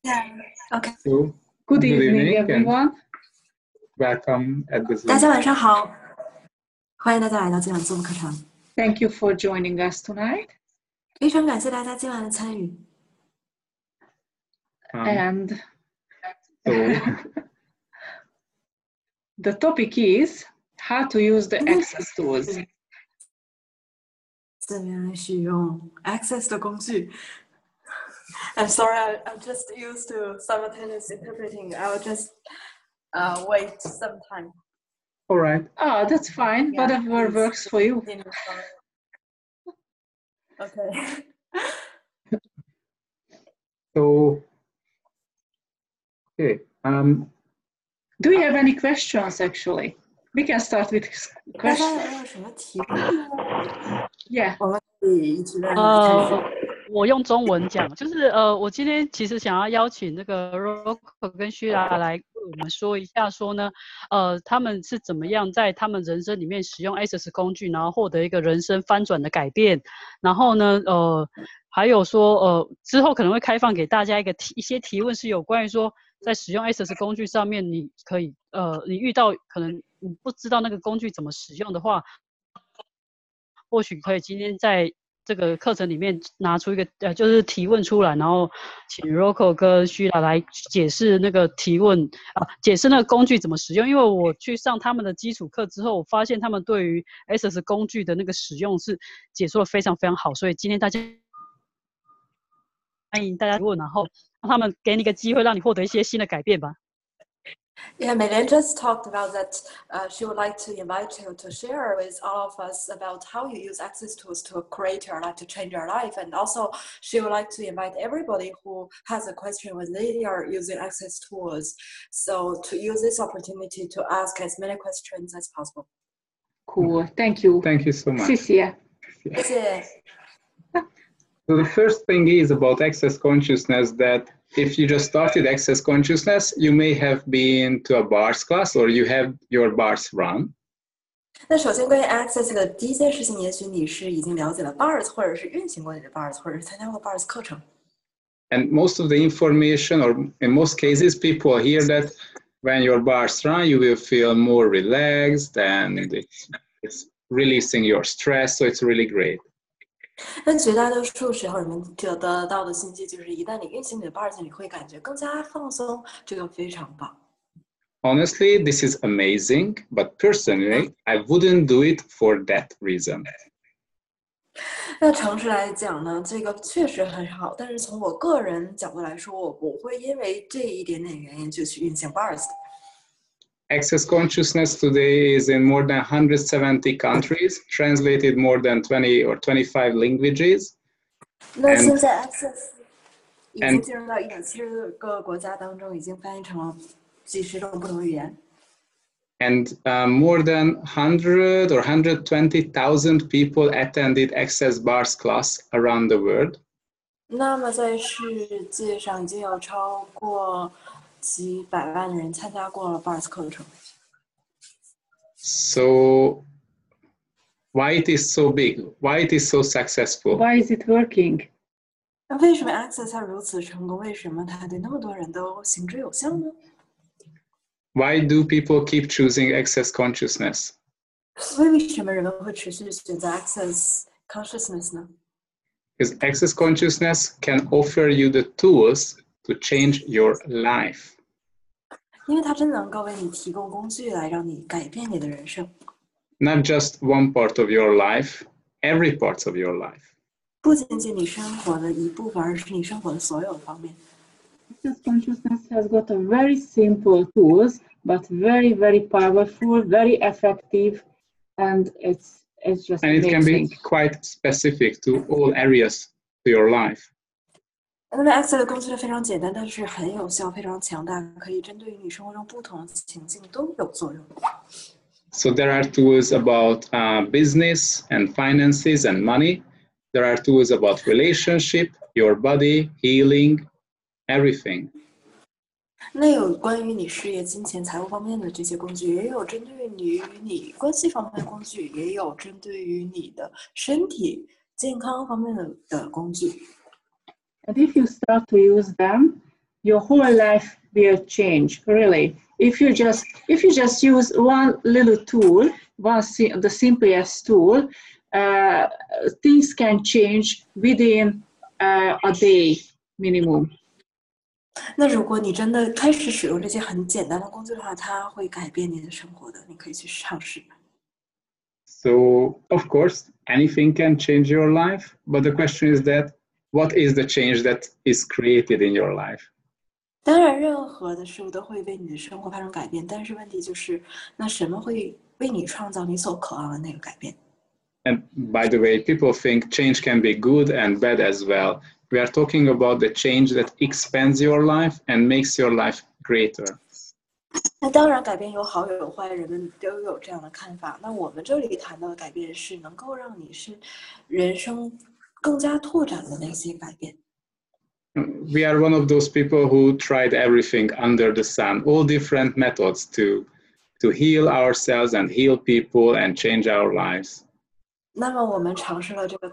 Yeah. Okay. So, Good evening, everyone. Welcome at the Zoom. 大家晚上好，欢迎大家来到今晚 Zoom 课程。Thank you for joining us tonight. 非常感谢大家今晚的参与。And so the topic is how to use the Access tools. 怎么样使用 Access 的工具 ？I'm sorry, I'm just used to simultaneous interpreting. I'll just wait some time. All right. Oh, that's fine. Yeah, Whatever works for you. Okay. So, okay. Do we have any questions? Actually, we can start with 大家 questions. 有没有什么提问呢？ Yeah. 我们可以一直让开始。我用中文讲，就是我今天其实想要邀请那个 Rocco 跟虚拉来跟我们说一下，说呢，他们是怎么样在他们人生里面使用 Access 工具，然后获得一个人生翻转的改变。然后呢，还有说，之后可能会开放给大家一些提问，是有关于说，在使用 Access 工具上面，你可以，你遇到可能你不知道那个工具怎么使用的话，或许可以今天在这个课程里面拿出一个就是提问出来，然后请 Rocco 跟虚拉来解释那个提问解释那个工具怎么使用。因为我去上他们的基础课之后，我发现他们对于 Access 工具的那个使用是解说的非常非常好，所以今天大家欢迎大家提问，然后让他们给你一个机会，让你获得一些新的改变吧。Yeah, Meilen just talked about that she would like to invite you to share with all of us about how you use Access tools to create your life, to change your life. And also, she would like to invite everybody who has a question when they are using Access tools. So to use this opportunity to ask as many questions as possible. Cool. Thank you. Thank you so much. 谢谢。谢谢。 So the first thing is about Access Consciousness that if you just started Access Consciousness, you may have been to a bars class or you have your bars run. 那首先关于 Access 的第一件事情，也许你是已经了解了 bars， 或者是运行过你的 bars， 或者是参加过 bars 课程。 And most of the information, or in most cases, people hear that when your bars run, you will feel more relaxed and it's releasing your stress, so it's really great. 但绝大多数时候，人们得到的信息就是，一旦你运行你的 bars， 你会感觉更加放松，这个非常棒。 Honestly, this is amazing, but personally, I wouldn't do it for that reason. 那诚实来讲呢，这个确实很好，但是从我个人角度来说，我不会因为这一点点原因就去运行 bars 的。 Access Consciousness today is in more than 170 countries, translated more than 20 or 25 languages. 那现在 Access 已经进入到170个国家当中，已经翻译成了几十种不同语言。 And more than 100 or 120,000 people attended Access Bars class around the world. 那么在世界上已经有超过几百万人参加过了 bars 课程。 So why it is so big? Why it is so successful? Why is it working? 那为什么 Access 它如此成功？为什么它对那么多人都行之有效呢？ Why do people keep choosing Access Consciousness? 为什么人们会持续选择 Access Consciousness 呢？ Because Access Consciousness can offer you the tools to change your life. 因为它真能够为你提供工具来让你改变你的人生。 Not just one part of your life, every part of your life. 不仅仅你生活的一部分，而是你生活的所有方面。 Access Consciousness has got a very simple tools, but very, very powerful, very effective, and it's just And it can be amazing. quite specific to all areas of your life. 那么 Access 的工具非常简单，但是很有效，非常强大，可以针对于你生活中不同的情境都有作用。 So there are tools about business and finances and money. There are tools about relationship, your body, healing, everything. 那有关于你事业、金钱、财务方面的这些工具，也有针对于你关系方面的工具，也有针对于你的身体健康方面的工具。 And if you start to use them, your whole life will change, really. If you just use one little tool, the simplest tool, things can change within a day minimum. 那如果你真的开始使用这些很简单的工具的话，它会改变你的生活的，你可以去尝试。So, of course, anything can change your life, but the question is that what is the change that is created in your life? 当然，任何的事物都会为你的生活发生改变，但是问题就是，那什么会为你创造你所渴望的那个改变？ And by the way, people think change can be good and bad as well. We are talking about the change that expands your life and makes your life greater. 那当然，改变有好有坏，人们都有这样的看法。那我们这里谈到的改变是能够让你是人生更加拓展的那些改变。We are one of those people who tried everything under the sun, all different methods to heal ourselves and heal people and change our lives. 那么我们尝试了这个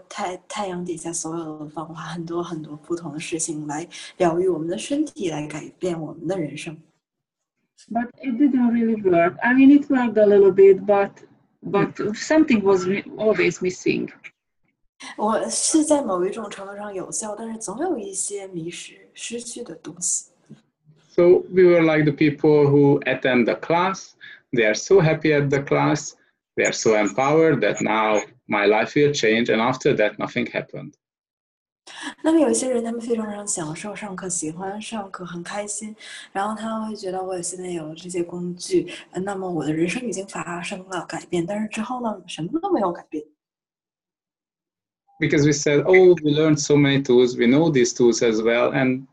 太阳底下所有的方法，很多很多不同的事情来疗愈我们的身体，来改变我们的人生。But it didn't really work. I mean, it worked a little bit, but something was always missing. 我是在某一种程度上有效，但是总有一些迷失、失去的东西。So we were like the people who attend the class. They are so happy at the class. They are so empowered that now my life will change, and after that, nothing happened. 那么有些人，他们非常享受上课，喜欢上课，很开心，然后他们会觉得我现在有了这些工具，那么我的人生已经发生了改变，但是之后呢，什么都没有改变。Because we said, oh, we learned so many tools, we know these tools as well, and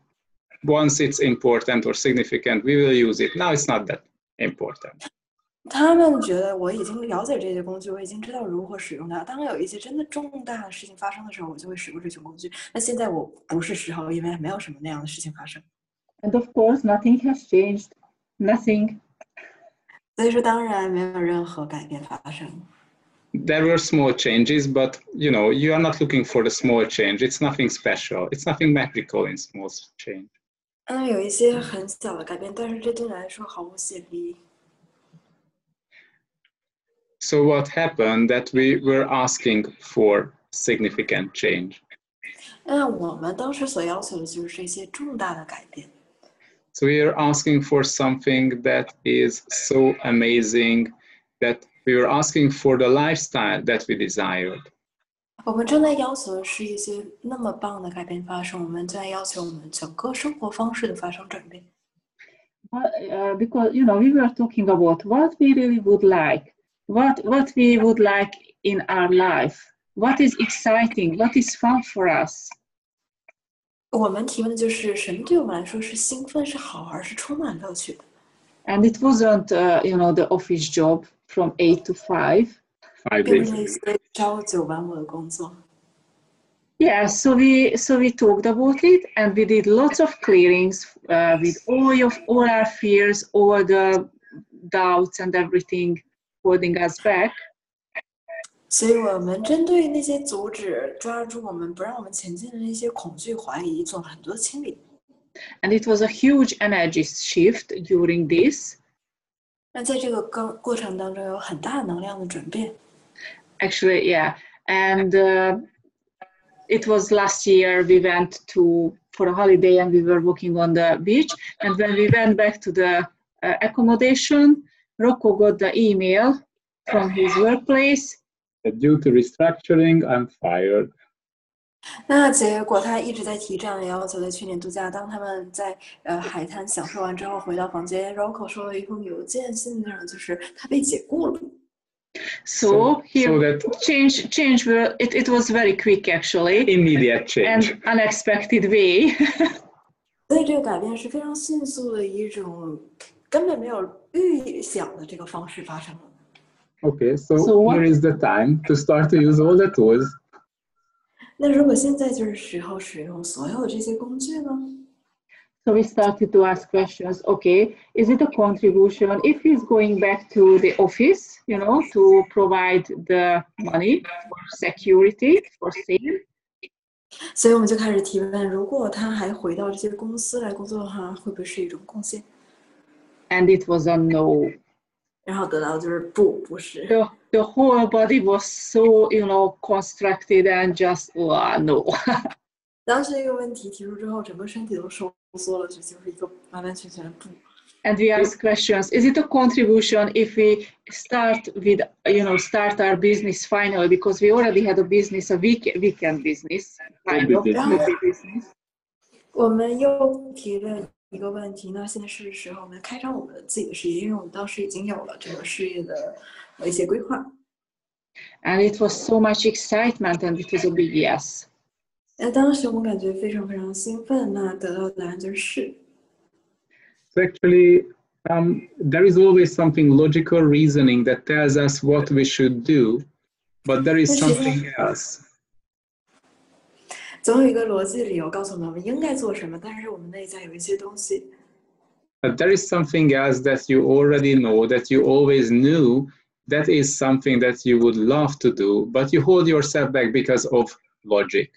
once it's important or significant, we will use it. Now it's not that important. 他们觉得我已经了解这些工具，我已经知道如何使用它。当有一些真的重大的事情发生的时候，我就会使用这些工具。那现在我不是时候，因为没有什么那样的事情发生。And of course, nothing has changed. Nothing. 所以说，当然没有任何改变发生。There were small changes, but you know, you are not looking for the small change. It's nothing special. It's nothing magical in small change. 有一些很小的改变，但是这对你来说毫无吸引力。So what happened that we were asking for significant change? 那我们当时所要求的就是这些重大的改变。So we are asking for something that is so amazing that we were asking for the lifestyle that we desired. 我们正在要求的是一些那么棒的改变发生，我们正在要求我们整个生活方式的发生转变。Because we were talking about what we really would like, what we would like in our life, what is exciting, what is fun for us. 我们提问的就是什么对我们来说是兴奋、是好玩、是充满乐趣的。And it wasn't, the office job from 8 to 5. 5 days a week. 朝九晚五的工作。Yeah, so we talked about it, and we did lots of clearings with all our fears, all the doubts and everything holding us back. 所以我们针对那些阻止、抓住我们不让我们前进的那些恐惧、怀疑，做了很多清理。And it was a huge energy shift during this. 那在这个过程当中，有很大能量的转变。Actually, yeah, and it was last year we went for a holiday and we were walking on the beach, and when we went back to the accommodation, Rocco got the email from his workplace. Due to restructuring, I'm fired. 那结果他一直在提这样的要求，在去年度假，当他们在海滩享受完之后回到房间 ，Rocco 收了一封邮件，信内容就是他被解雇了。So that change it was very quick actually. Immediate change. And unexpected way. 所以这个改变是非常迅速的一种根本没有预想的这个方式发生了。Okay, so here is the time to start to use all the tools. 那如果现在就是时候使用所有的这些工具呢？ So we started to ask questions. Okay, is it a contribution? If he's going back to the office, to provide the money for security, for sale. 所以我们就开始提问：如果他还回到这些公司来工作的话，会不会是一种贡献？ And it was a no. 然后得到的就是不，不是。The whole body was so, constricted and just no. 当时这个问题提出之后，整个身体都收缩了，这就是一个完完全全的不。And we ask questions. Is it a contribution if we start with, start our business finally? Because we already had a business, a weekend business, kind of hobby business. 我们又提了一个问题，那现在是时候我们开展我们自己的事业，因为我们当时已经有了这个事业的一些规划。And it was so much excitement, and it was a big yes. 当时我们感觉非常非常兴奋，那得到的答案就是是。So actually, there is always something logical reasoning that tells us what we should do, but there is something else. 总有一个逻辑理由告诉我们应该做什么，但是我们内在有一些东西。But there is something else that you already know, that you always knew, that is something that you would love to do, but you hold yourself back because of logic.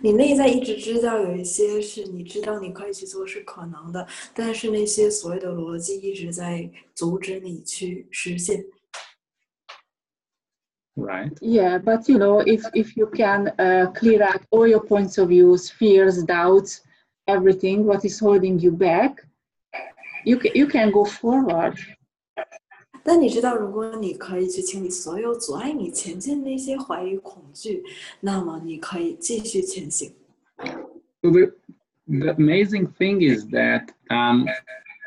你内在一直知道有一些是你知道你可以去做是可能的，但是那些所谓的逻辑一直在阻止你去实现。Right. Yeah, but if you can clear out all your points of views, fears, doubts, everything, what is holding you back, you can go forward. 但你知道，如果你可以去清理所有阻碍你前进的那些怀疑、恐惧，那么你可以继续前行。So the amazing thing is that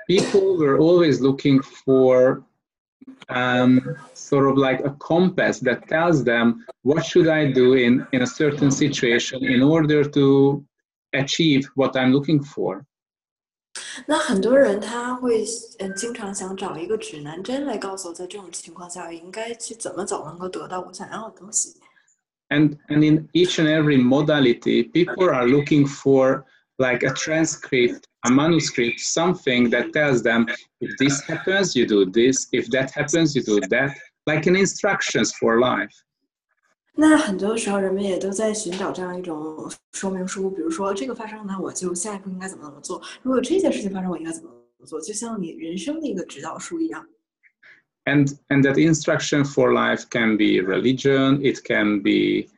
people were always looking for sort of like a compass that tells them what should I do in a certain situation in order to achieve what I'm looking for. 那很多人他会经常想找一个指南针来告诉我，在这种情况下我应该去怎么走，能够得到我想要的东西。And in each and every modality, people are looking for like a transcript, a manuscript, something that tells them if this happens, you do this. If that happens, you do that. Like an instructions for life. 那很多时候人们也都在寻找这样一种说明书，比如说这个发生了，我就下一步应该怎么做；如果这件事情发生，我应该怎么做，就像你人生的一个指导书一样。And that instruction for life can be religion. It can be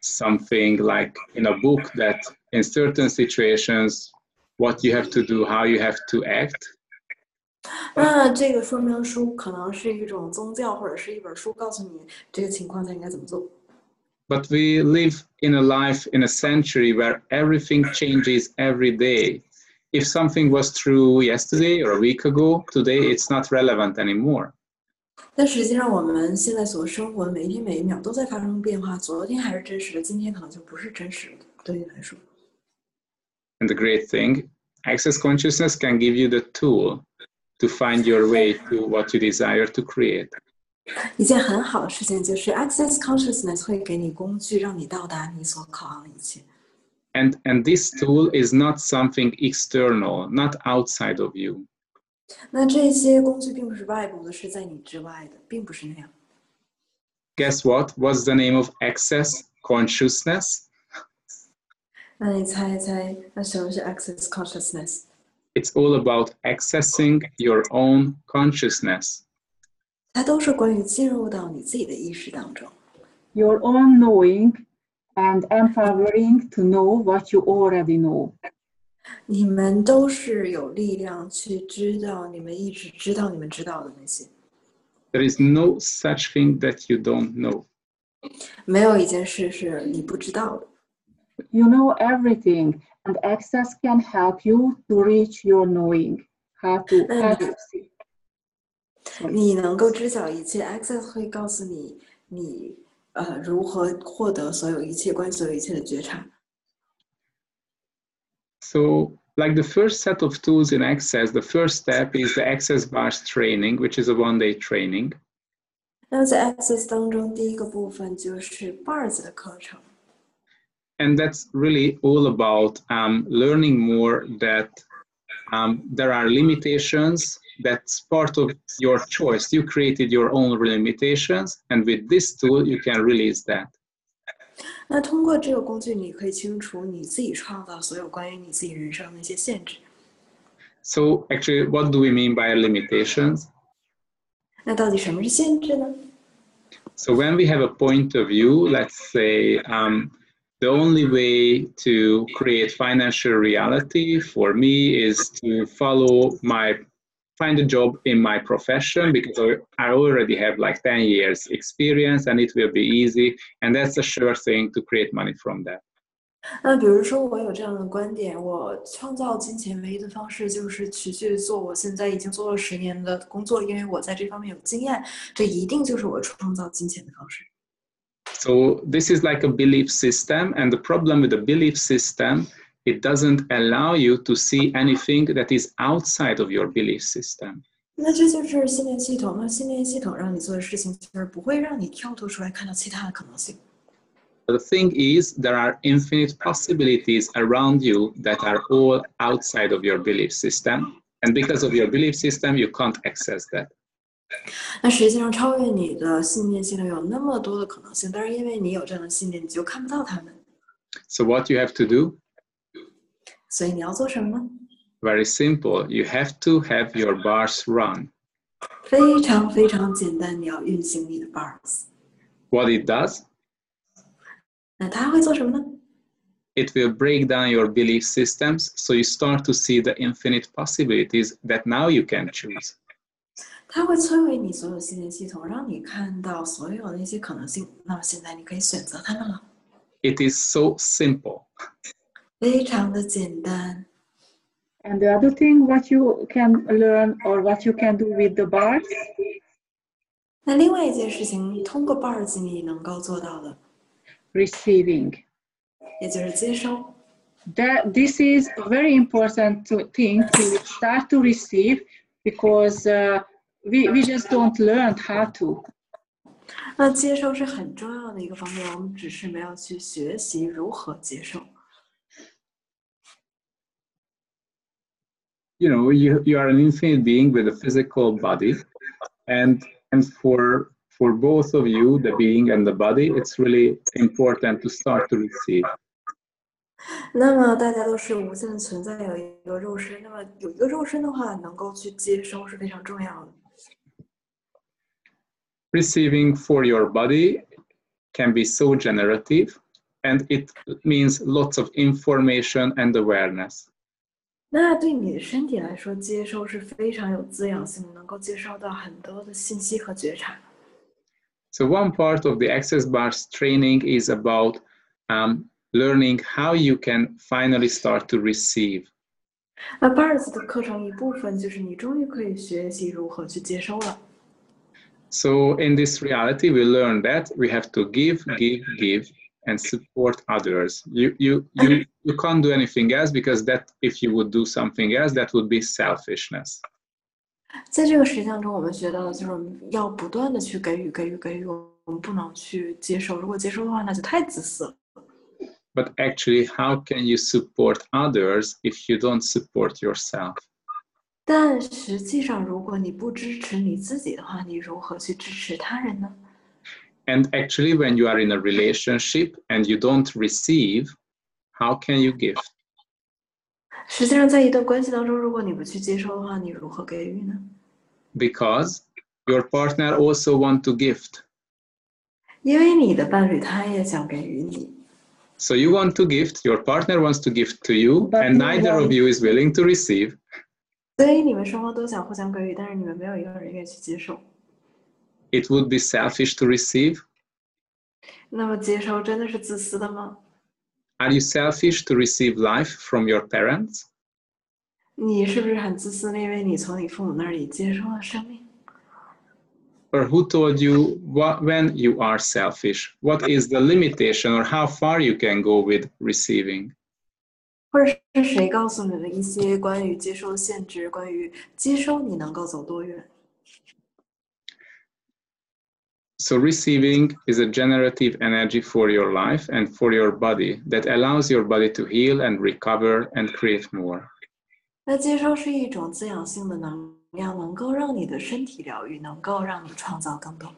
something like in a book that in certain situations, what you have to do, how you have to act. 那这个说明书可能是一种宗教，或者是一本书，告诉你这个情况下应该怎么做。But we live in a life in a century where everything changes every day. If something was true yesterday or a week ago, today it's not relevant anymore. 但实际上，我们现在所生活的每一天每一秒都在发生变化。昨天还是真实的，今天可能就不是真实的，对你来说。And the great thing, Access Consciousness can give you the tool to find your way to what you desire to create. 一件很好的事情就是 Access Consciousness 会给你工具，让你到达你所渴望的一切。And this tool is not something external, not outside of you. 那这些工具并不是外部的，是在你之外的，并不是那样。Guess what? What's the name of Access Consciousness? 那你猜一猜，那什么是 Access Consciousness？ It's all about accessing your own consciousness. 它都是关于进入到你自己的意识当中。Your own knowing and empowering to know what you already know. 你们都是有力量去知道你们一直知道你们知道的那些。There is no such thing that you don't know. 没有一件事是你不知道的。You know everything, and Access can help you to reach your knowing. How to see. 你能够知晓一切 ，Access 会告诉你，如何获得所有一切关于所有一切的觉察。So, like the first set of tools in Access, the first step is the Access Bars training, which is a one-day training. 那在 Access 当中，第一个部分就是 Bars 的课程。And that's really all about learning more that there are limitations. That's part of your choice. You created your own limitations, and with this tool, you can release that. 那通过这个工具，你可以清除你自己创造所有关于你自己人生的一些限制。So actually, what do we mean by limitations? 那到底什么是限制呢？ So when we have a point of view, let's say the only way to create financial reality for me is to find a job in my profession because I already have like 10 years experience and it will be easy. And that's a sure thing to create money from that. 那比如说我有这样的观点，我创造金钱唯一的方式就是去做我现在已经做了10年的工作，因为我在这方面有经验，这一定就是我创造金钱的方式。So this is like a belief system, and the problem with the belief system, it doesn't allow you to see anything that is outside of your belief system. 那这就是信念系统，那信念系统让你做的事情就是不会让你跳脱出来看到其他的可能性。The thing is, there are infinite possibilities around you that are all outside of your belief system. And because of your belief system, you can't access that. 那实际上超越你的信念系统有那么多的可能性，但是因为你有这样的信念，你就看不到它们。So what you have to do? 所以你要做什么呢？ Very simple. You have to have your bars run. 非常非常简单，你要运行你的 bars。 What it does? 那它会做什么呢？ It will break down your belief systems, so you start to see the infinite possibilities that now you can choose. 它会摧毁你所有信念系统，让你看到所有那些可能性。那么现在你可以选择它们了。 It is so simple. 非常的简单。 And the other thing, what you can learn or what you can do with the bars? 那另外一件事情，通过 bars 你能够做到的， Receiving. 也就是接收。 This is a very important thing to start to receive because we just don't learn how to. 那接收是很重要的一个方面，我们只是没有去学习如何接受。 You know, you are an infinite being with a physical body, and for both of you, the being and the body, it's really important to start to receive. 那么大家都是无限的存在，有一个肉身，那么有一个肉身的话，能够去接收是非常重要的。 Receiving for your body can be so generative, and it means lots of information and awareness. 那对你的身体来说，接收是非常有滋养性的，能够接收到很多的信息和觉察。 So one part of the Access Bars training is about learning how you can finally start to receive. 那 bars 的课程一部分就是你终于可以學習如何去接收了。 So in this reality, we learn that we have to give, and support others. You can't do anything else because that if you would do something else, that would be selfishness. 在这个实相中，我们学到的就是我们要不断的去给予，我们不能去接受。如果接受的话，那就太自私了。 But actually, how can you support others if you don't support yourself? 但实际上，如果你不支持你自己的话，你如何去支持他人呢？ And actually, when you are in a relationship and you don't receive, how can you give? 实际上，在一段关系当中，如果你不去接受的话，你如何给予呢？ Because your partner also want to gift. 因为你的伴侣他也想给予你。 So you want to gift, your partner wants to gift to you, and neither of you is willing to receive. 所以你们双方都想互相给予，但是你们没有一个人愿意去接受。 It would be selfish to receive. 那么接收真的是自私的吗？ Are you selfish to receive life from your parents? 你是不是很自私的？因为你从你父母那里接收了生命。 Or who told you when you are selfish? What is the limitation or how far you can go with receiving? 或者是谁告诉你的一些关于接收的限制？关于接收你能够走多远？ So receiving is a generative energy for your life and for your body that allows your body to heal and recover and create more. 那接收是一种滋养性的能量，能够让你的身体疗愈，能够让你创造更多。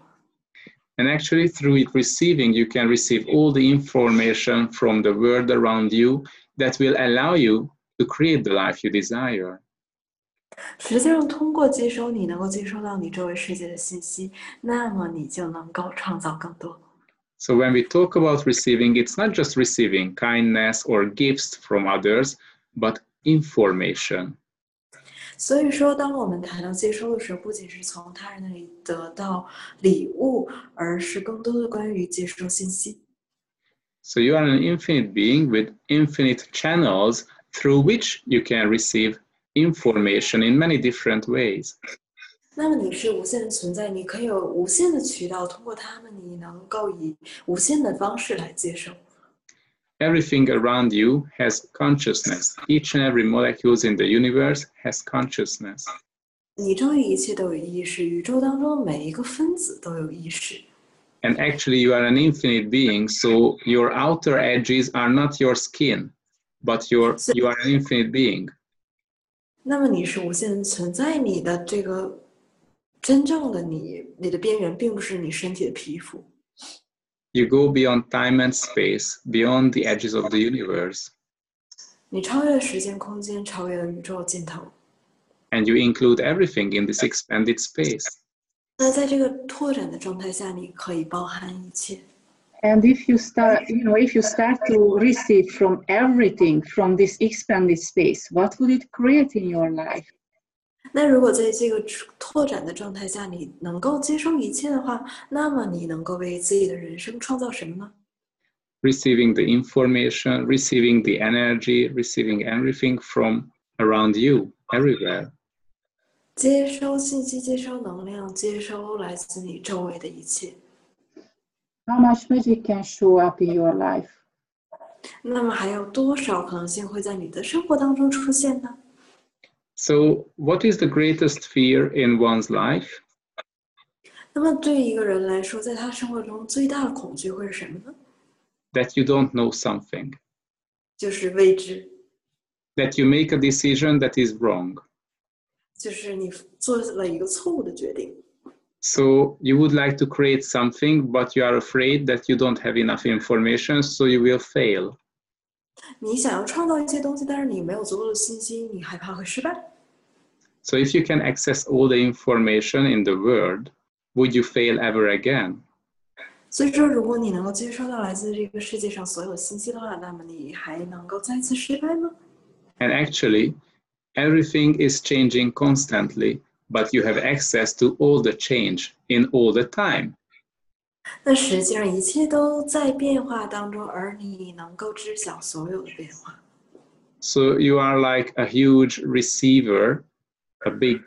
And actually, through it receiving, you can receive all the information from the world around you that will allow you to create the life you desire. 实际上，通过接收，你能够接收到你周围世界的信息，那么你就能够创造更多。So when we talk about receiving, it's not just receiving kindness or gifts from others, but information. 所以说，当我们谈到接收的时候，不仅是从他人那里得到礼物，而是更多的关于接收信息。So you are an infinite being with infinite channels through which you can receive information in many different ways. 那么你是无限的存在，你可以有无限的渠道，通过它们，你能够以无限的方式来接受。Everything around you has consciousness. Each and every molecule in the universe has consciousness. 你周围一切都有意识，宇宙当中每一个分子都有意识。And actually, you are an infinite being, so your outer edges are not your skin, but you are an infinite being. 那么你是无限的存在，你的这个真正的你的边缘，并不是你身体的皮肤。You go beyond time and space, beyond the edges of the universe. 你超越了时间空间，超越了宇宙尽头。And you include everything in this expanded space. 那在这个拓展的状态下，你可以包含一切。And if you start to receive from everything from this expanded space, what would it create in your life? 那如果在这个拓展的状态下，你能够接受一切的话，那么你能够为自己的人生创造什么呢？ Receiving the information, receiving the energy, receiving everything from around you, everywhere. 接收信息，接收能量，接收来自你周围的一切。How much magic can show up in your life? 那么还有多少可能性会在你的生活当中出现呢？ So, what is the greatest fear in one's life? 那么对一个人来说，在他生活中最大的恐惧会是什么呢？ That you don't know something. 就是未知， That you make a decision that is wrong. 就是你做了一个错误的决定。 So, you would like to create something, but you are afraid that you don't have enough information, so you will fail. 你想要创造一些东西，但是你没有足够的信息，你害怕会失败。 So, if you can access all the information in the world, would you fail ever again? 所以说，如果你能够接收到来自这个世界上所有信息的话，那么你还能够再次失败吗？ And actually, everything is changing constantly, but you have access to all the change in all the time. 那实际上一切都在变化当中，而你能够知晓所有的变化。 So you are like a huge receiver, a big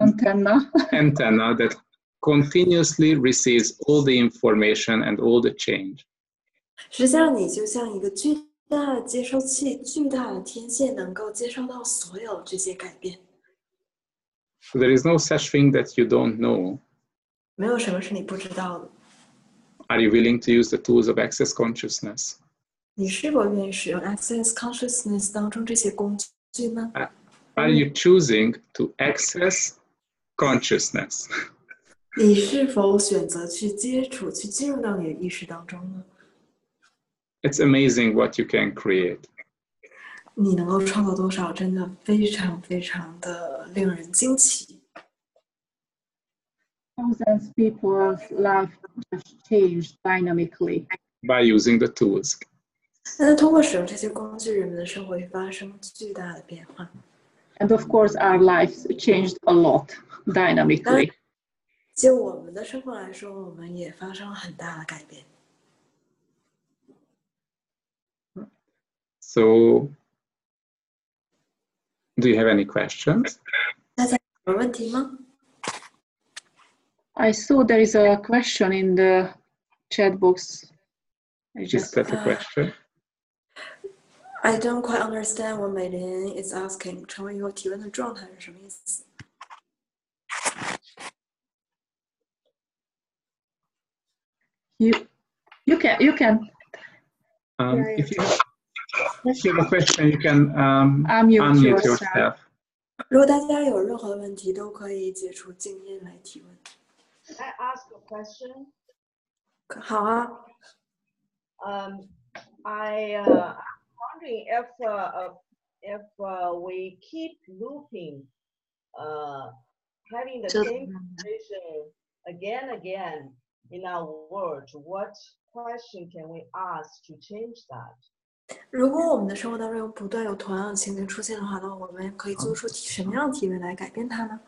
Antenna. antenna that continuously receives all the information and all the change. 实际上，你就像一个巨大的接收器，巨大的天线，能够接收到所有这些改变。 So there is no such thing that you don't know. 没有什么是你不知道的。 Are you willing to use the tools of Access Consciousness? 你是否愿意使用 Access Consciousness 当中这些工具呢？ Are you choosing to access consciousness? 你是否选择去接触、去进入到你的意识当中呢？ It's amazing what you can create. 你能够创造多少，真的非常非常的令人惊奇。 Thousands people's life just changed dynamically. By using the tools. 那通过使用这些工具，人们的生活会发生巨大的变化。 And of course, our lives changed a lot dynamically. 就我们的生活来说，我们也发生了很大的改变。 So, do you have any questions? 大家有问题吗？ I saw there is a question in the chat box. Is that a question? I don't quite understand what Meilin is asking. 成为一个提问的状态是什么意思？ You can. If you have a question, you can Unmute yourself. 如果大家有任何问题，都可以解除静音来提问。Can I ask a question? 好啊， I'm wondering if we keep looping, having the same situation again in our world, what question can we ask to change that? 如果我们的生活当中不断有同样的情景出现的话，那我们可以做出什么样的提问来改变它呢？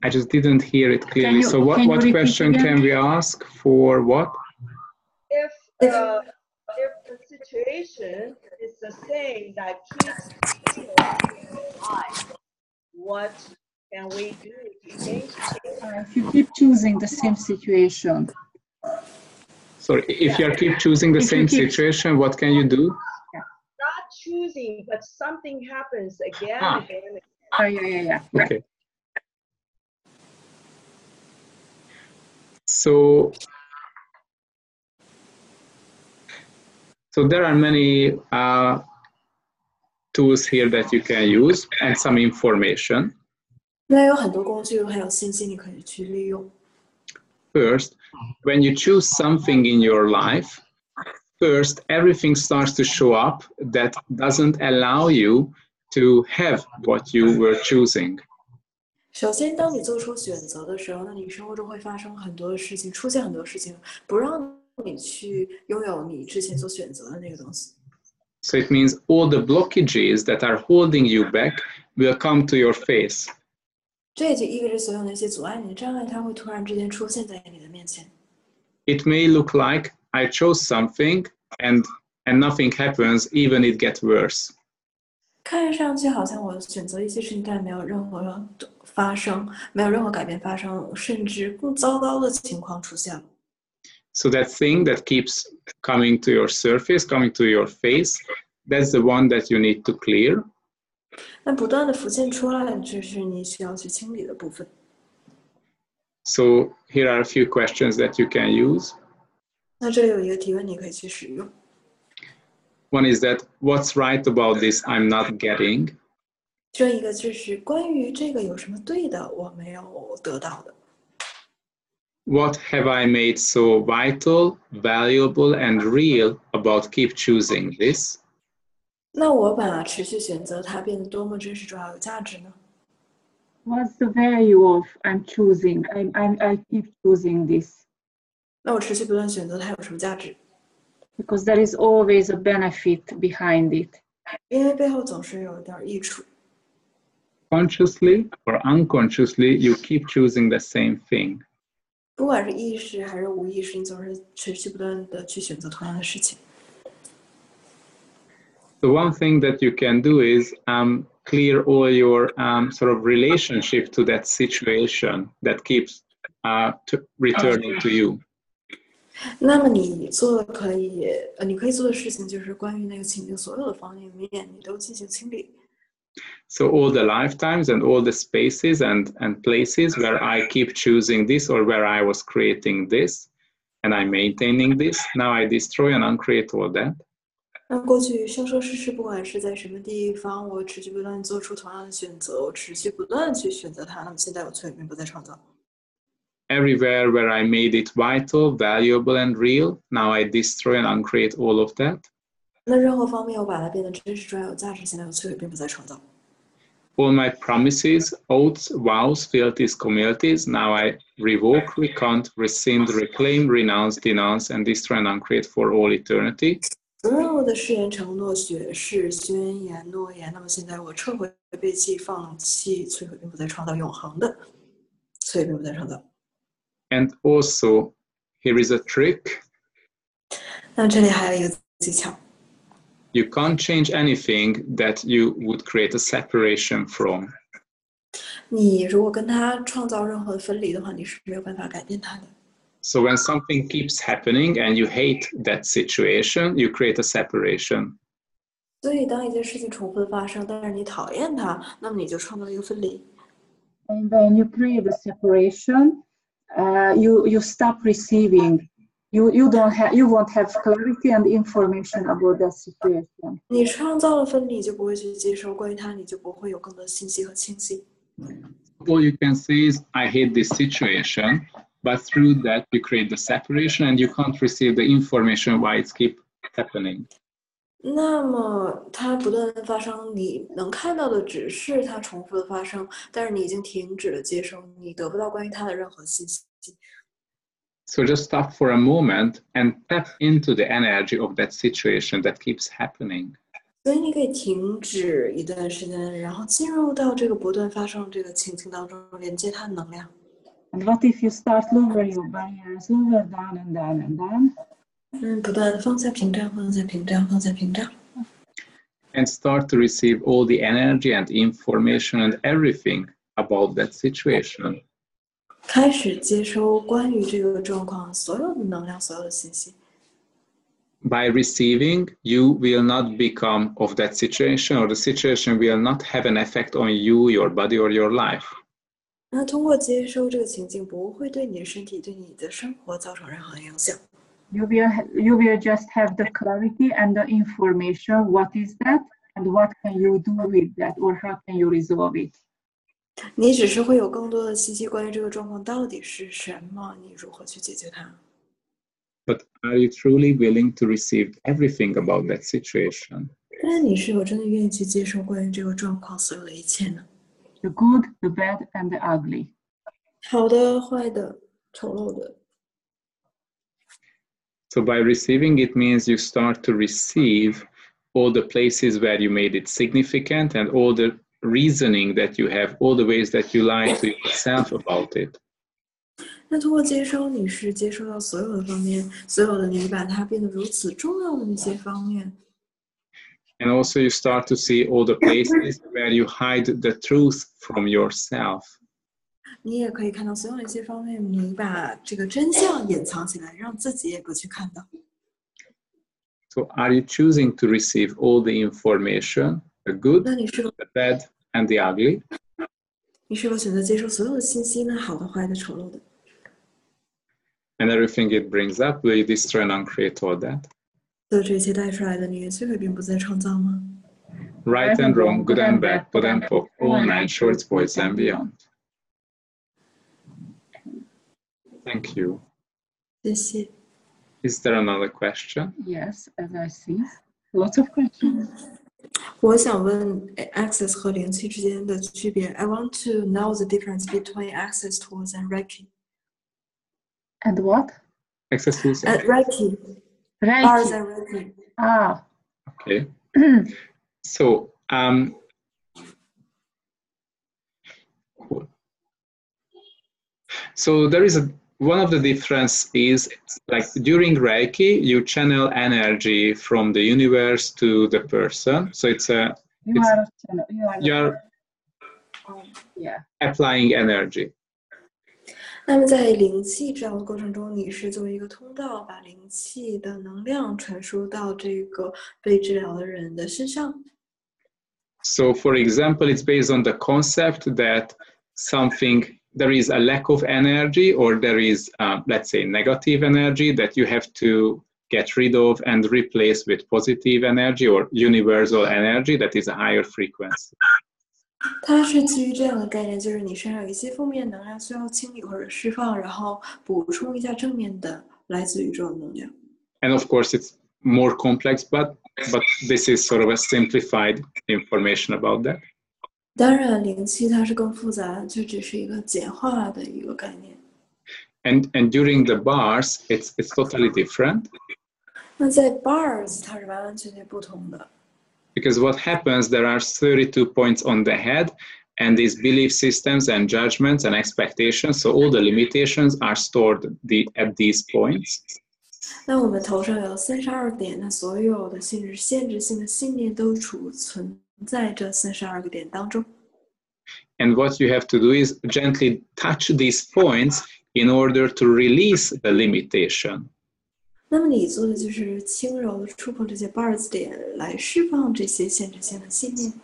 I just didn't hear it clearly. So what question can we ask for what? If the situation is the same that keeps high, what can we do to change that? If you keep choosing the same situation. Sorry, if you keep choosing the same situation, what can you do? Not choosing, but something happens again. Oh, yeah. Okay. So there are many tools here that you can use and some information. 那有很多工具还有信息你可以去利用。 First, when you choose something in your life, first everything starts to show up that doesn't allow you to have what you were choosing. 首先，当你做出选择的时候，那你生活中会发生很多的事情，出现很多事情，不让你去拥有你之前所选择的那个东西。 So it means all the blockages that are holding you back will come to your face. 这也就意味着所有那些阻碍你的障碍，它会突然之间出现在你的面前。 It may look like I chose something and nothing happens, even it gets worse. 看上去好像我选择一些事情，但没有任何发生，没有任何改变发生，甚至更糟糕的情况出现了。 So that thing that keeps coming to your surface, coming to your face, that's the one that you need to clear. 那不断的浮现出来，这是你需要去清理的部分。 So here are a few questions that you can use. 那这里有一个提问，你可以去使用。 One is that, what's right about this I'm not getting? 这一个就是关于这个有什么对的我没有得到的。 What have I made so vital, valuable, and real about keep choosing this? 那我把持续选择它变得多么真实、重要、有价值呢？ What's the value of I'm choosing? I keep choosing this. 那我持续不断选择它有什么价值？ Because there is always a benefit behind it. 因为背后总是有一点益处。 Consciously or unconsciously, you keep choosing the same thing. 不管是意识还是无意识，你总是持续不断的去选择同样的事情。 The one thing that you can do is clear all your sort of relationship to that situation that keeps returning to you. 那么你可以做的事情就是关于那个情境所有的方面，你都进行清理。 So all the lifetimes and all the spaces and places where I keep choosing this or where I was creating this and I'm maintaining this, now I destroy and uncreate all that. 那过去生生世世，不管是在什么地方，我持续不断做出同样的选择，我持续不断去选择它。那么现在我摧毁并不再创造。 Everywhere where I made it vital, valuable, and real, now I destroy and uncreate all of that. 那任何方面我把它变得真实、重要、有价值，现在我摧毁并不再创造。 All my promises, oaths, vows, fealties, communities, now I revoke, recant, rescind, reclaim, renounce, denounce, and destroy and uncreate for all eternity. 所有的誓言、承诺、宣誓、宣言、诺言，那么现在我撤回、背弃、放弃、摧毁并不再创造永恒的，摧毁并不再创造。 And also, here is a trick. 那这里还有一个技巧。 You can't change anything that you would create a separation from. 你如果跟它创造任何分离的话，你是没有办法改变它的。 So when something keeps happening and you hate that situation, you create a separation. 所以当一件事情重复的发生，但是你讨厌它，那么你就创造了一个分离。 And when you create a separation, you stop receiving. You won't have clarity and information about that situation. 你创造了分离，你就不会去接受关于它，你就不会有更多的信息和清晰。All you can say is, I hate this situation, but through that you create the separation and you can't receive the information why it keeps happening. 那么它不断的发生，你能看到的只是它重复的发生，但是你已经停止了接收，你得不到关于它的任何信息。So just stop for a moment and tap into the energy of that situation that keeps happening. 所以你可以停止一段时间，然后进入到这个不断发生这个情境当中，连接它的能量。And what if you start lower your barriers, lower down and down and down? 不断的放下屏障，放下屏障，放下屏障。And start to receive all the energy and information and everything about that situation. 开始接收关于这个状况所有的能量，所有的信息。By receiving, you will not become of that situation, or the situation will not have an effect on you, your body, or your life. 那通过接收这个情境，不会对你的身体、对你的生活造成任何影响。You will just have the clarity and the information. What is that, and what can you do with that, or how can you resolve it? 你只是会有更多的信息关于这个状况到底是什么，你如何去解决它。But are you truly willing to receive everything about that situation? 但你是否真的愿意去接受关于这个状况所有的一切呢？ The good, the bad, and the ugly. 好的、坏的、丑陋的。So by receiving, it means you start to receive all the places where you made it significant and all the reasoning that you have, all the ways that you lie to yourself about it. 那通过接收，你是接收到所有的方面，所有的你把它变得如此重要的那些方面。And also you start to see all the places where you hide the truth from yourself. 你也可以看到所有的一些方面，你把这个真相隐藏起来，让自己也不去看到。So are you choosing to receive all the information, the good, 那你是否 the bad, and the ugly? 你是否选择接受所有的信息呢？好的、坏的、丑陋的。And everything it brings up, will you destroy and uncreate all that? 所有这一切带出来的，你也摧毁并不再创造吗？ Right and wrong, good and bad, POD and POC, all nine shorts, voids and beyond. Thank you. 谢谢。 Is there another question? Yes, as I see. Lots of questions. 我想问 Access 和灵气之间的区别。I want to know the difference between Access tools and Reiki. And what? Access tools. Reiki. Bars Reiki. and Reiki. Ah. Okay. So, cool. So there is one of the difference is like during Reiki, you channel energy from the universe to the person. So it's a you're applying energy. 那么在灵气治疗的过程中，你是作为一个通道，把灵气的能量传输到这个被治疗的人的身上。So, for example, it's based on the concept that there is a lack of energy, or there is, let's say, negative energy that you have to get rid of and replace with positive energy or universal energy that is a higher frequency. 它是基于这样的概念，就是你身上有一些负面能量需要清理或者释放，然后补充一下正面的来自宇宙的能量。And of course, it's more complex, but this is sort of a simplified information about that. 当然，灵气它是更复杂的，就只是一个简化的一个概念。And during the bars, it's totally different. 那在 bars 它是完完全全不同的。Because what happens, there are 32 points on the head, and these belief systems and judgments and expectations, so all the limitations are stored at these points. 那我们头上有32点，那所有的限制性的信念都储存在这32个点当中。And what you have to do is gently touch these points in order to release the limitation. 那么你做的就是轻柔的触碰这些 bars 点，来释放这些限制性的信念。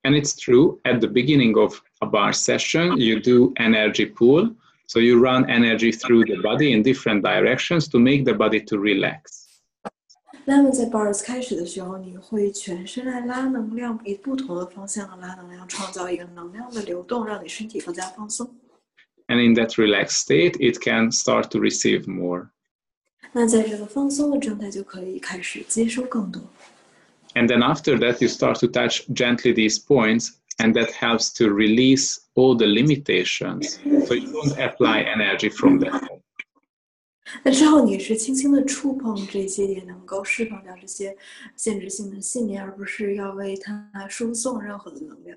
And it's true, at the beginning of a bar session, you do energy pull. So you run energy through the body in different directions to make the body to relax. 那么在 bars 开始的时候，你会全身来拉能量，以不同的方向拉能量，创造一个能量的流动，让你身体更加放松。And in that relaxed state, it can start to receive more. 那在这个放松的状态，就可以开始接收更多。And then after that, you start to touch gently these points, and that helps to release all the limitations. So you don't apply energy from that point. 那之后你是轻轻的触碰这些，也能够释放掉这些限制性的信念，而不是要为它输送任何的能量。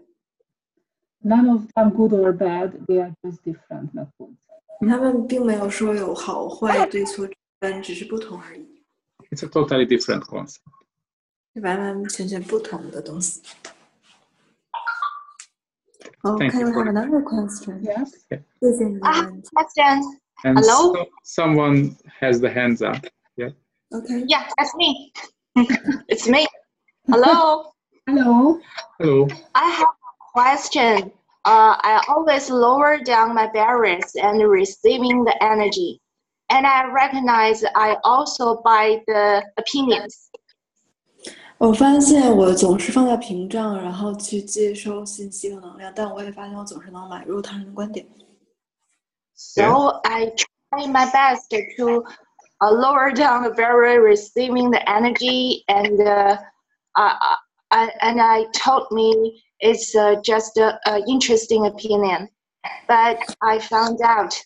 None of them good or bad, they are just different methods. 他们并没有说有好坏对错之分，只是不同而已。It's a totally different concept. 是完完全全不同的东西。Thank Okay, you we for have another question. Yes. 谢谢你的问题。 Question. And Hello? someone has the hands up. Yeah. Okay. Yeah, that's me. It's me. Hello. Hello. Hello. I have a question. I always lower down my barriers and receiving the energy. And I recognize I also buy the opinions. 我发现我总是放在屏障，然后去接收信息和能量，但我也发现我总是能买入他人的观点。So I try my best to lower down the barrier, receiving the energy, and I told me it's just an interesting opinion, but I found out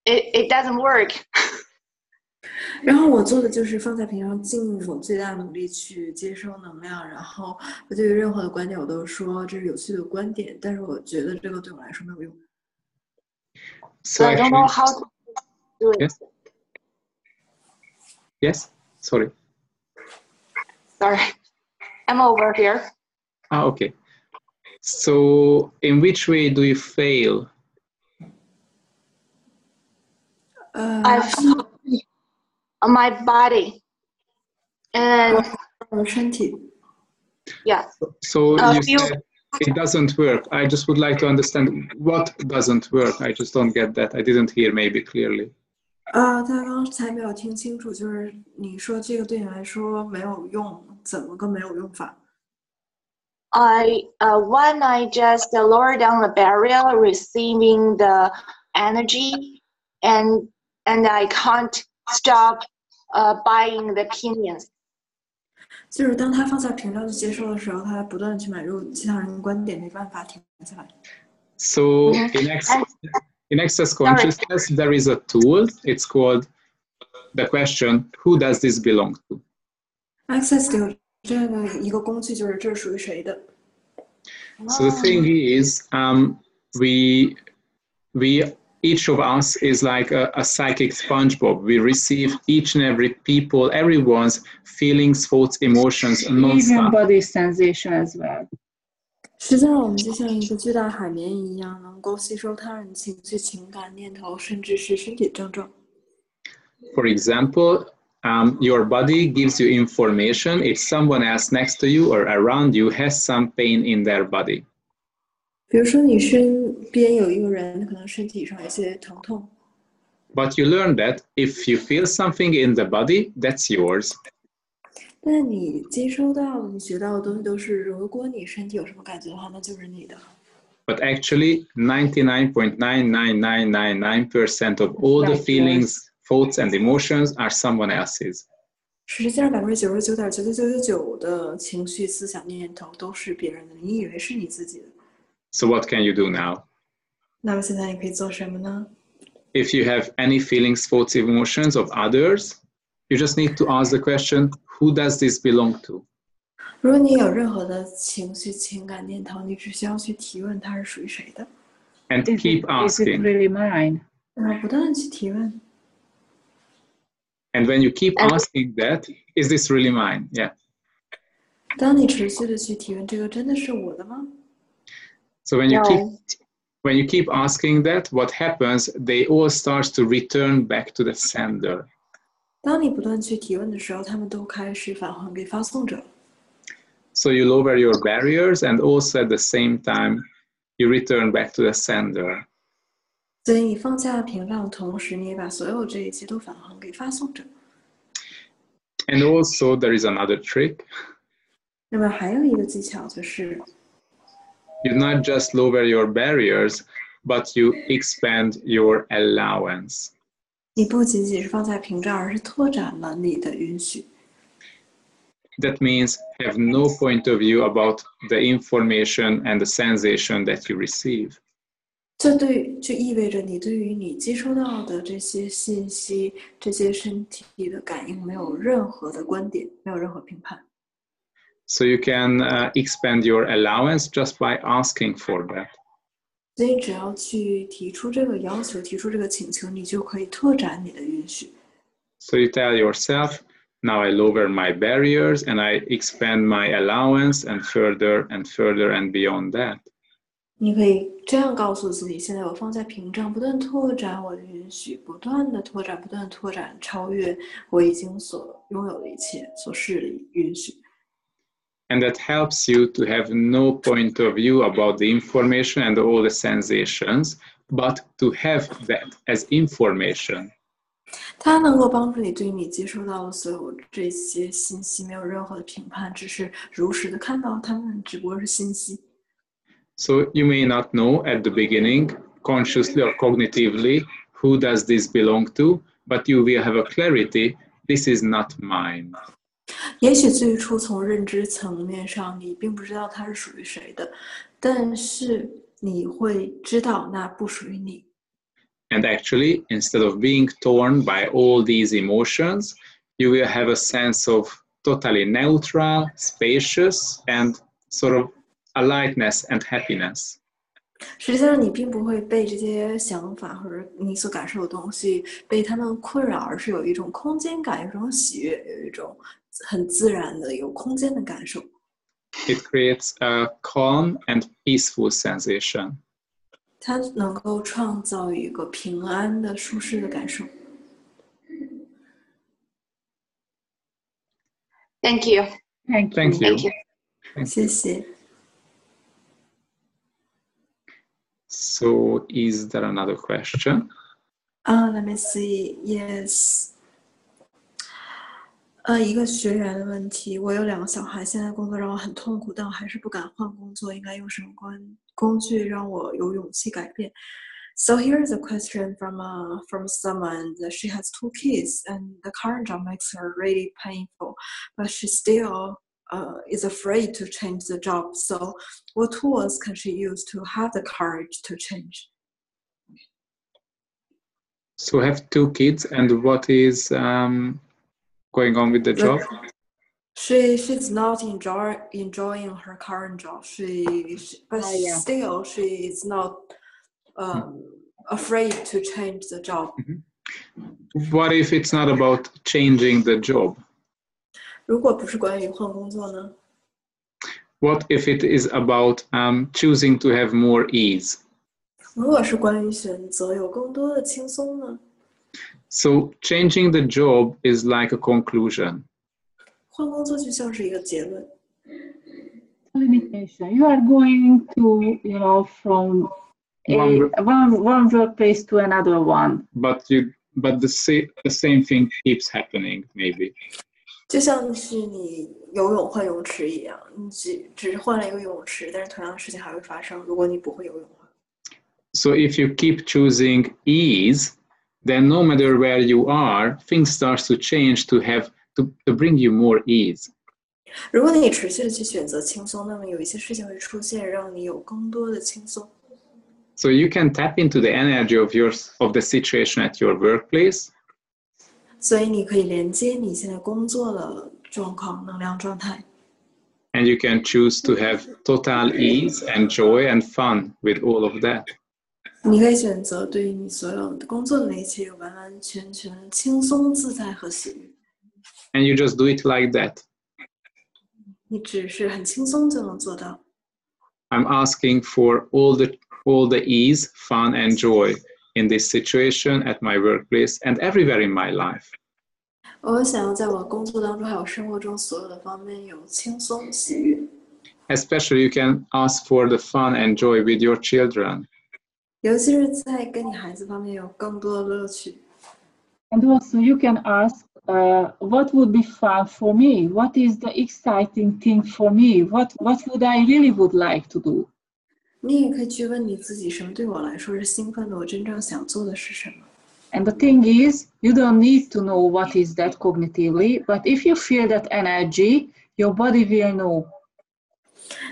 it doesn't work. 然后我做的就是放在屏障，尽我最大的努力去接收能量，然后我对于任何的观点我都说这是有趣的观点，但是我觉得这个对我来说没有用。So I don't know how to do it. Yes. Yes. Sorry. Sorry, I'm over here. Okay. So in which way do you fail? I feel my body, and 我的身体。 yeah. So you you- said it doesn't work. I just would like to understand what doesn't work. I just don't get that. I didn't hear maybe clearly. 他刚才没有听清楚，就是你说这个对你来说没有用，怎么个没有用法？ When I just lower down the barrier, receiving the energy, and I can't stop buying the opinions. 就是当他放下屏障去接受的时候，他不断地去买入其他人的观点，没办法停下来。 So in Access Consciousness, there is a tool. It's called the question, who does this belong to? Access 有这样的一个工具，就是这是属于谁的？ So the thing is, we each of us is like a psychic SpongeBob. We receive each and every people, everyone's feelings, thoughts, emotions, Even non-stop. body sensation as well. 实际上，我们就像一个巨大海绵一样，能够吸收他人情绪、情感、念头，甚至是身体症状。 For example, your body gives you information if someone else next to you or around you has some pain in their body. 比如说，你身边有一个人，可能身体上有些疼痛， But you learn that if you feel something in the body, that's yours. 但你接收到的、你学到的东西都是，如果你身体有什么感觉的话，那就是你的。 But actually, 99.99999% of all the feelings, thoughts, and emotions are someone else's. 实际上，99.99999的情绪、思想、念头都是别人的，你以为是你自己的。 So what can you do now? 那么现在你可以做什么呢？ If you have any feelings, thoughts, emotions of others, you just need to ask the question, who does this belong to? 如果你有任何的情绪、情感、念头，你只需要去提问它是属于谁的， And keep Is it asking. really mine? 然后不断的去提问。 And when you keep asking that, is this really mine? Yeah. 当你持续的去提问，这个真的是我的吗？ So when you keep asking that, what happens? They all start to return back to the sender. 当你不断去提问的时候，他们都开始返还给发送者。 So you lower your barriers, and also at the same time, you return back to the sender. 所以你放下屏障，同时你也把所有这一切都返还给发送者。And also there is another trick. 那么还有一个技巧就是， You not just lower your barriers, but you expand your allowance. 你不仅仅是放在屏障，而是拓展了你的允许。 That means have no point of view about the information and the sensation that you receive. 这就意味着你对于你接收到的这些信息、这些身体的感应没有任何的观点，没有任何评判。 So you can expand your allowance just by asking for that. 所以只要去提出这个要求，提出这个请求，你就可以拓展你的允许。 So you tell yourself, now I lower my barriers and I expand my allowance and further and beyond that. 你可以这样告诉自己：现在我放在屏障，不断拓展我的允许，不断的拓展，不断的拓展，超越我已经所拥有的一切，所示的允许。 And that helps you to have no point of view about the information and all the sensations, but to have that as information. 它能够帮助你对你接收到的所有这些信息没有任何的评判，只是如实的看到它们只不过是信息。 So you may not know at the beginning, consciously or cognitively, who does this belong to, but you will have a clarity, this is not mine. 也许最初从认知层面上，你并不知道它是属于谁的，但是你会知道那不属于你。 And actually, instead of being torn by all these emotions, you will have a sense of totally neutral, spacious, and sort of a lightness and happiness. 实际上，你并不会被这些想法或者你所感受的东西被他们困扰，而是有一种空间感，有一种喜悦，有一种很自然的有空间的感受。 It creates a calm and peaceful sensation. 它能够创造一个平安的、舒适的感受。 Thank you. Thank you. Thank you. Thank you. Thank 谢 you. 谢。 So is there another question? Let me see. Yes. 一个学员的问题，我有2个小孩，现在工作让我很痛苦，但我还是不敢换工作，应该用什么工具让我有勇气改变？ So here is a question from someone that she has 2 kids and the current job makes her really painful, but she still is afraid to change the job. So what tools can she use to have the courage to change? So have 2 kids, and what is going on with the job? She's not enjoying her current job. But yeah. still she is not afraid to change the job. What if it's not about changing the job? 如果不是关于换工作呢？ What if it is about choosing to have more ease? 如果是关于选择有更多的轻松呢？ So changing the job is like a conclusion. 换工作就像是一个结论。 Limitation. You are going to, from one workplace to another one. But the same thing keeps happening, maybe. 就像是你游泳换泳池一样，你只是换了一个泳池，但是同样的事情还会发生。如果你不会游泳的话。 So if you keep choosing ease, then no matter where you are, things start to change to bring you more ease. 如果你持续的去选择轻松，那么有一些事情会出现，让你有更多的轻松。 So you can tap into the energy of the situation at your workplace. 所以你可以连接你现在工作的状况、能量状态。 And you can choose to have total ease and joy and fun with all of that. 你可以选择对于你所有的工作的那一切有完完全全轻松自在和喜悦。 And you just do it like that. 你只是很轻松就能做到。 I'm asking for all the ease, fun, and joy in this situation at my workplace and everywhere in my life. 我想要在我工作当中还有生活中所有的方面有轻松喜悦。 Especially you can ask for the fun and joy with your children. 尤其是在跟你孩子方面有更多的乐趣。 And also you can ask what would be fun for me? What is the exciting thing for me? What would I really would like to do? 你也可以去问你自己，什么对我来说是兴奋的？我真正想做的是什么？ And the thing is, you don't need to know what is that cognitively, but if you feel that energy, your body will know.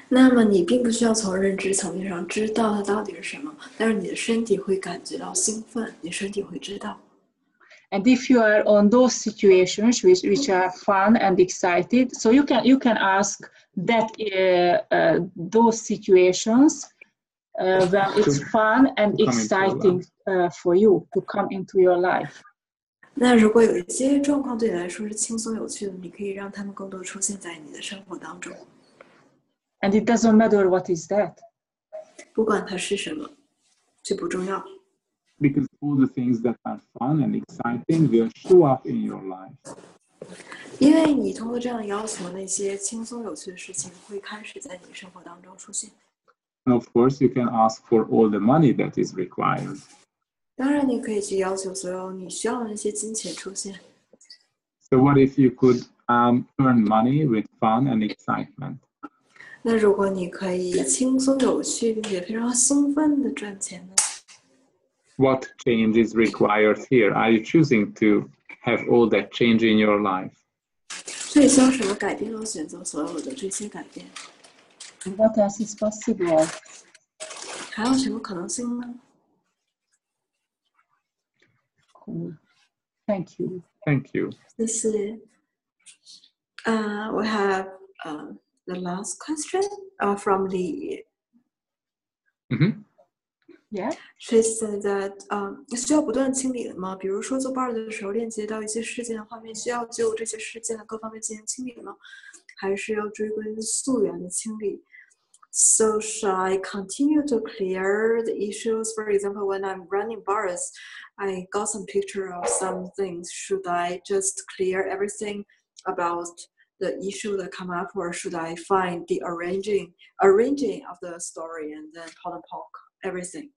那么你并不需要从认知层面上知道它到底是什么，但是你的身体会感觉到兴奋，你身体会知道。 And if you are on those situations which are fun and excited, so you can ask that those situations when it's fun and exciting for you to come into your life. 那如果有一些状况对你来说是轻松有趣的，你可以让他们更多出现在你的生活当中。 And it doesn't matter what is that. 不管它是什么，这不重要。 Because all the things that are fun and exciting will show up in your life. 因为你通过这样要求，那些轻松有趣的事情会开始在你的生活当中出现。 And of course, you can ask for all the money that is required. 当然，你可以去要求所有你需要的那些金钱出现。 So what if you could earn money with fun and excitement? 那如果你可以轻松有趣并且非常兴奋的赚钱呢？ What change is required here? Are you choosing to have all that change in your life? 所以需要什么改变？我选择所有的这些改变。 And what else is possible? 还有什么可能性呢？ Cool. Thank you. Thank you. 谢谢。We have the last question from Lee. Mm-hmm. Yeah. She said that 需要不断清理的吗？比如说做 bar 的时候链接到一些事件的画面，需要就这些事件的各方面进行清理吗？还是要追根溯源的清理？ So should I continue to clear the issues? For example, when I'm running bars, I got some picture of some things. Should I just clear everything about the issue that come up, or should I find the arranging of the story and then poke everything?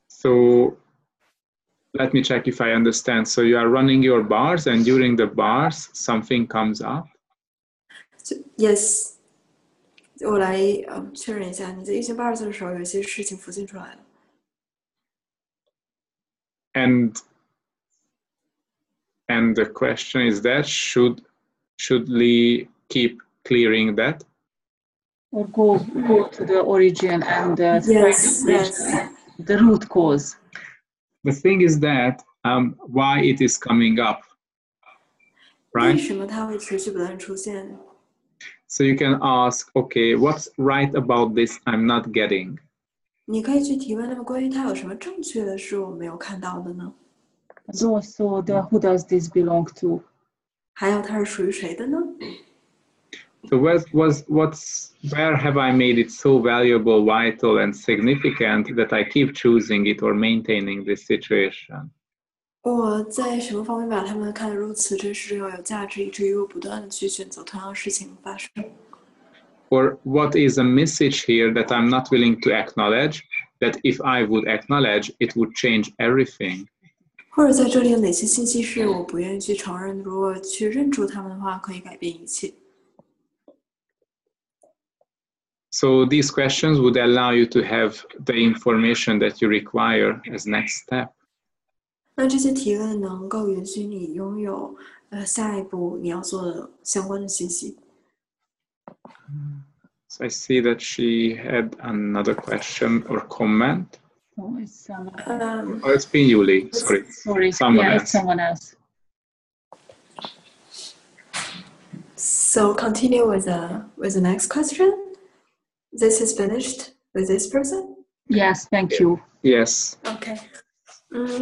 So let me check if I understand. So you are running your bars, and during the bars, something comes up? Yes. 我来确认一下，你在运行 bars 的时候，有一些事情浮现出来了。And the question is that should we keep clearing that? Or go to the origin and yes. The root cause. The thing is that why it is coming up, right? 为什么它会持续不断出现？ So you can ask, okay, what's right about this I'm not getting? 你可以去提问，那么关于它有什么正确的是我没有看到的呢？ So who does this belong to? 还有它是属于谁的呢？ So where have I made it so valuable, vital, and significant that I keep choosing it or maintaining this situation? 我在什么方面把它们看得如此真实又有价值，以至于我不断的去选择同样的事情发生？ Or what is a message here that I'm not willing to acknowledge, that if I would acknowledge, it would change everything? 或者在这里有哪些信息是我不愿意去承认，如果去认出它们的话，可以改变一切？ So these questions would allow you to have the information that you require as next step. 那这些提问能够允许你拥有下一步你要做的相关的信息。 So I see that she had another question or comment. Oh, it's someone. Oh, it's been Yuli. Sorry. Someone else. It's someone else. So continue with the next question. This is finished with this person. Yes, thank you. Yes. OK.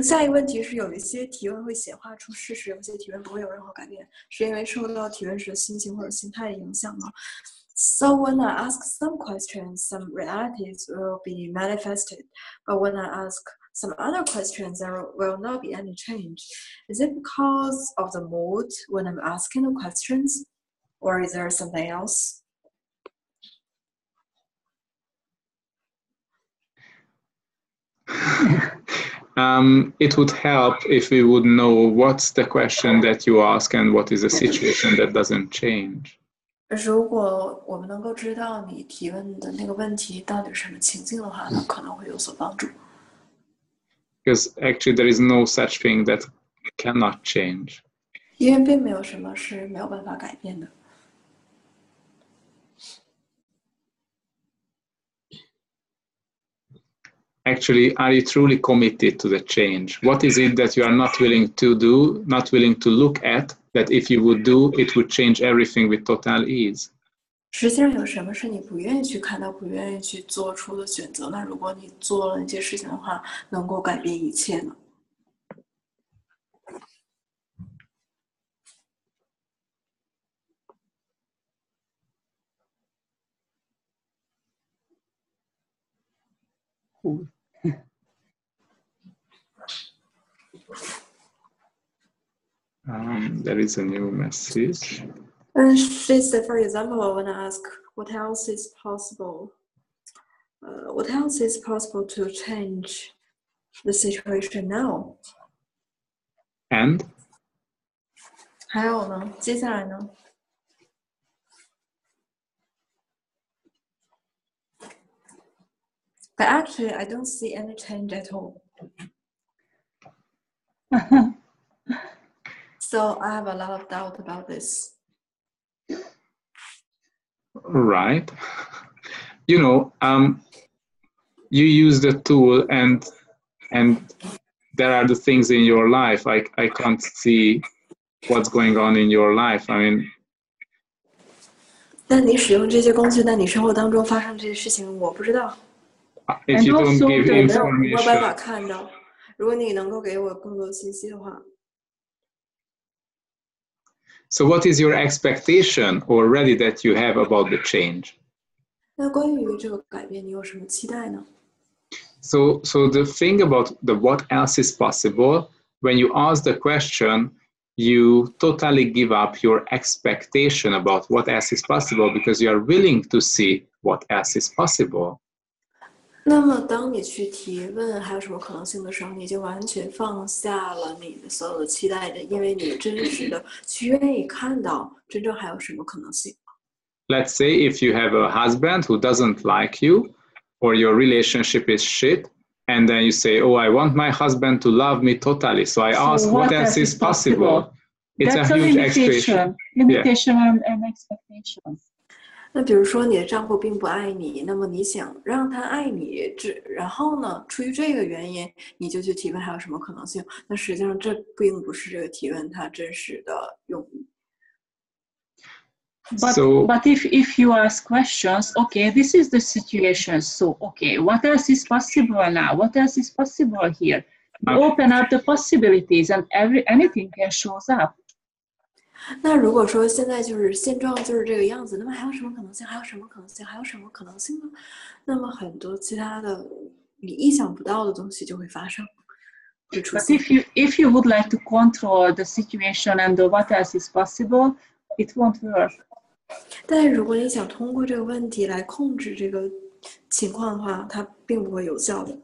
下一个问题是有一些提问会显化出事实，有些提问不会有任何改变，是因为受到提问时的心情或者心态的影响吗？ So when I ask some questions, some realities will be manifested, but when I ask some other questions, there will not be any change. Is it because of the mood when I'm asking the questions, or is there something else? it would help if we would know what's the question that you ask and what is the situation that doesn't change. 如果我们能够知道你提问的那个问题到底是什么情境的话，那可能会有所帮助。Because actually there is no such thing that cannot change. 因为并没有什么是没有办法改变的。Actually, are you truly committed to the change? What is it that you are not willing to do, not willing to look at, that if you would do, it would change everything with total ease? 实际上有什么是你不愿意去看到、不愿意去做出的选择？那如果你做了那些事情的话，能够改变一切呢？ Cool. There is a new message. She said, for example, I want to ask, what else is possible? What else is possible to change the situation now? And? 还有呢？接下来呢？ But actually, I don't see any change at all. So I have a lot of doubt about this. Right. You know, you use the tool and there are the things in your life. I can't see what's going on in your life. I mean, 但你使用这些工具，那你生活当中发生这些事情，我不知道。 if you don't give 没有办 information, 法看到。如果你能够给我更多信息的话。 so what is your expectation already that you have about the change? 那关于这个改变，你有什么期待呢？ So the thing about the what else is possible, when you ask the question, you totally give up your expectation about what else is possible because you are willing to see what else is possible. 那么，当你去提问还有什么可能性的时候，你就完全放下了你的所有的期待的，因为你真实的去愿意看到真正还有什么可能性。 Let's say if you have a husband who doesn't like you, or your relationship is shit, and then you say, oh, I want my husband to love me totally. So I ask, what else is possible? It's That's a huge expectation. Limitation and expectations. 那比如说你的丈夫并不爱你，那么你想让他爱你，然后呢，出于这个原因，你就去提问还有什么可能性？那实际上这并不是这个提问它真实的用意。 But if you ask questions, okay, this is the situation. So, okay, what else is possible now? What else is possible here? You open up the possibilities, and anything can show up. 那如果说现在就是现状就是这个样子，那么还有什么可能性？还有什么可能性？还有什么可能性呢？那么很多其他的你意想不到的东西就会发生，会出 But 现。 if you would like to control the situation and the what else is possible, it won't work. 但如果你想通过这个问题来控制这个情况的话，它并不会有效的。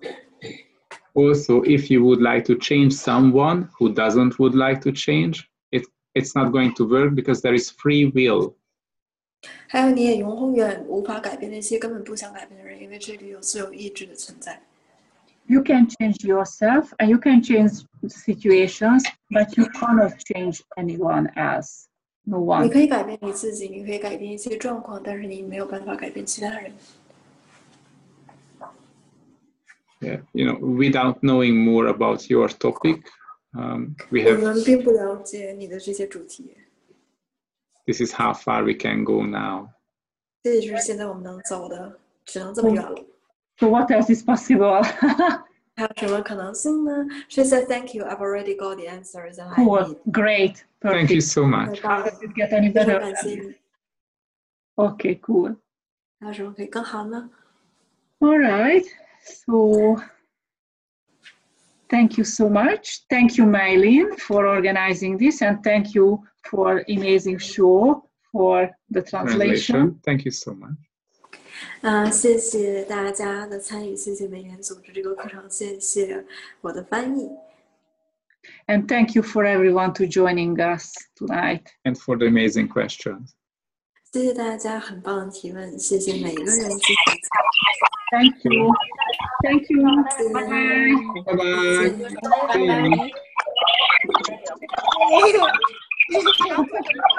Also, if you would like to change someone who would like to change, it's not going to work because there is free will. 还有，你也永远无法改变那些根本不想改变的人，因为这里有自由意志的存在。 You can change yourself and you can change situations, but you cannot change anyone else. No 你 one. 可以改变你自己，你可以改变一些状况，但是你没有办法改变其他人。 Yeah, you know, without knowing more about your topic, we 我 have. 们并不了解你的这些主题。 This is how far we can go now. 这也就是现在我们能走的，只能这么远了。 So what else is possible? 还有什么可能性呢 ？She said, "Thank you. I've already got the answers that I Cool, need." great, Thank you perfect. so much. 太棒了， Does it get any 非常 better? 感谢你。 Okay, cool. 还有什么可以更好呢？ All right. So thank you so much. Thank you, Mylene, for organizing this, and thank you for amazing show for the translation. Thank you so much. 谢谢大家的参与，谢谢美妍组织这个课程，谢谢我的翻译。And thank you for everyone to joining us tonight. And for the amazing questions. 谢谢大家很棒的提问，谢谢每一个人。Thank you. Thank you. Bye Bye bye. bye.